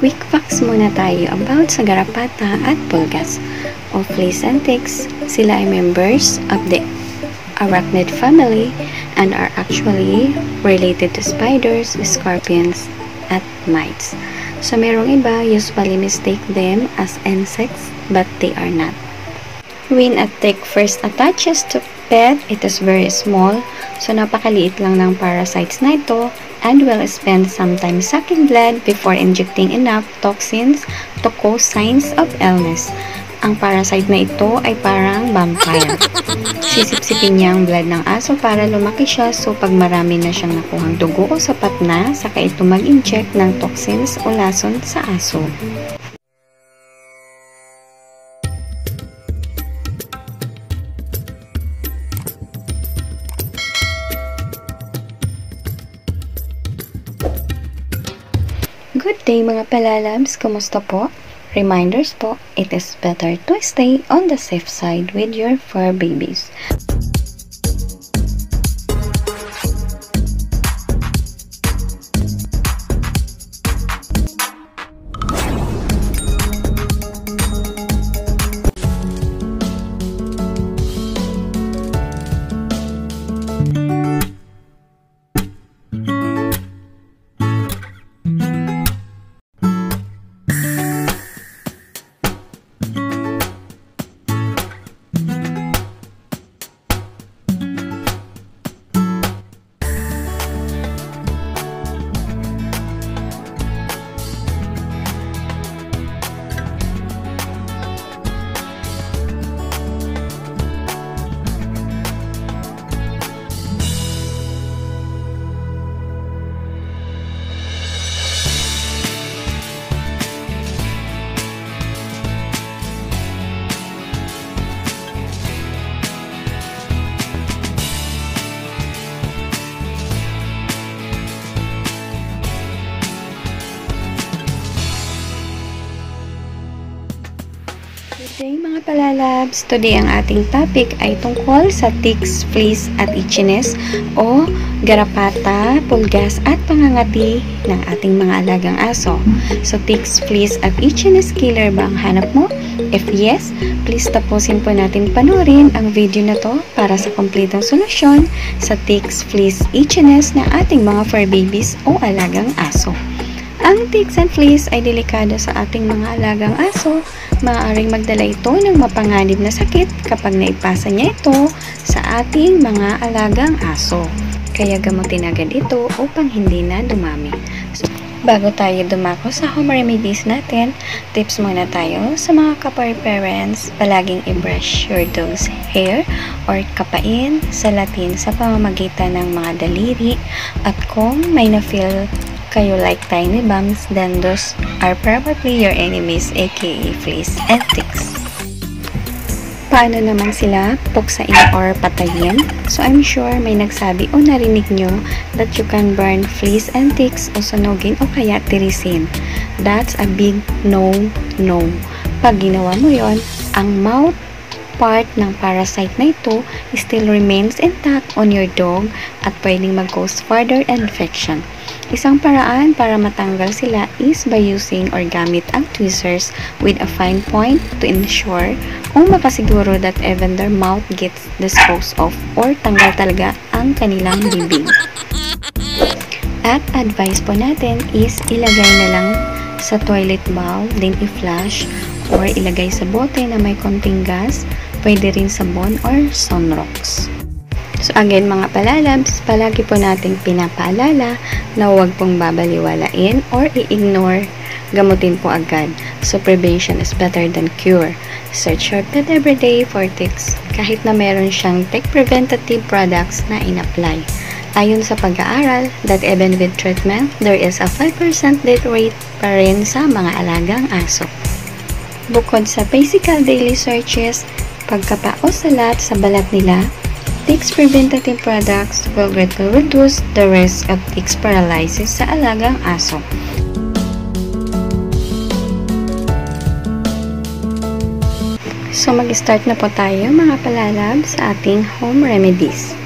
quick facts muna tayo about sa garapata at pulgas o fleas and ticks. Sila ay members of the arachnid family and are actually related to spiders, scorpions, at mites. So merong iba usually mistake them as insects but they are not. When a tick first attaches to pet, it is very small, so napakaliit lang ng parasites na ito and will spend some time sucking blood before injecting enough toxins to cause signs of illness. Ang parasite na ito ay parang vampire. Sisipsipin niya ang blood ng aso para lumaki siya, so pag marami na siyang nakuhang dugo o sapat na, saka ito mag-inject ng toxins o lason sa aso. Good day mga palalabs! Kumusta po? Reminders po, it is better to stay on the safe side with your fur babies. Good day mga palalabs! Today ang ating topic ay tungkol sa ticks, fleas at itchiness o garapata, pulgas at pangangati ng ating mga alagang aso. So ticks, fleas at itchiness killer ba ang hanap mo? If yes, please tapusin po natin panoorin ang video na to para sa kompletong solusyon sa ticks, fleas, itchiness ng ating mga fur babies o alagang aso. Ang ticks and fleas ay delikado sa ating mga alagang aso. Maaaring magdala ito ng mapanganib na sakit kapag naipasa niya ito sa ating mga alagang aso. Kaya gamutin agad ito upang hindi na dumami. So, bago tayo dumako sa home remedies natin, tips muna tayo sa mga kapar parents. Palaging i-brush your dog's hair or kapain sa Latin sa pamamagitan ng mga daliri, at kung may na-feel kayo like tiny bumps, then those are probably your enemies, aka fleas and ticks. Paano naman sila puksain or patayin? So I'm sure may nagsabi o narinig nyo that you can burn fleas and ticks o sunugin o kaya tirisin. That's a big no. Pag ginawa mo yon, ang mouth part ng parasite na ito still remains intact on your dog at pwedeng mag-cause further infection. Isang paraan para matanggal sila is by using or gamit ang tweezers with a fine point to ensure o makasiguro that even their mouth gets disposed of or tanggal talaga ang kanilang bibig. At advice po natin is ilagay na lang sa toilet bowl, then i-flush or ilagay sa bote na may konting gas, pwede rin sabon or sunrocks. So again mga palalabs, palagi po nating pinapaalala na huwag pong babaliwalain or i-ignore, gamutin po agad. So prevention is better than cure. Search your pet everyday for ticks kahit na meron siyang tick preventative products na in-apply. Ayon sa pag-aaral, that even with treatment, there is a 5% death rate pa rin sa mga alagang aso. Bukod sa physical daily searches, pagkapaos sa lahat sa balat nila, ticks preventative products will greatly reduce the risk of ticks paralysis sa alagang aso. So mag-start na po tayo mga palalab sa ating home remedies.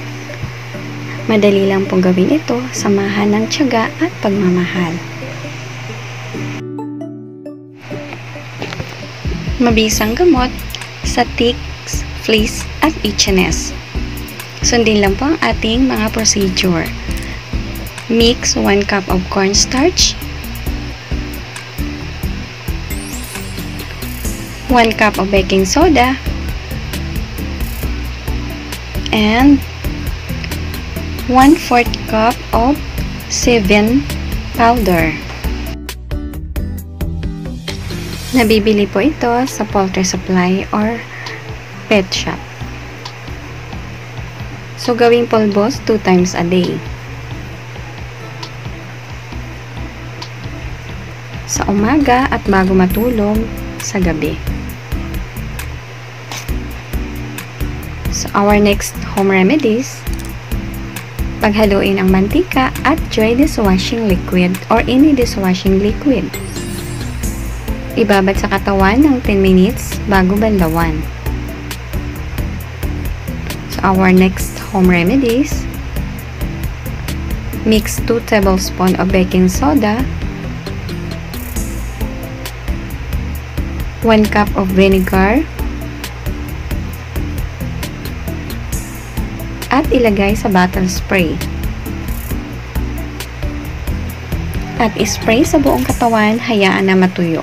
Madali lang pong gawin ito, samahan ng tiyaga at pagmamahal. mabisang gamot sa ticks, fleas, at itchiness. Sundin lang po ang ating mga procedure. Mix 1 cup of cornstarch, 1 cup of baking soda, and 1/4 cup of Sevin powder. Nabibili po ito sa poultry supply or pet shop. So, gawing pulbos 2 times a day. Sa umaga at bago matulog sa gabi. So, our next home remedies, paghaluin ang mantika at dry dishwashing liquid or any dishwashing liquid. Ibabad sa katawan ng 10 minutes bago banlawan. So, our next home remedies, mix 2 tablespoons of baking soda, 1 cup of vinegar, at ilagay sa bottle spray. At ispray sa buong katawan, hayaan na matuyo.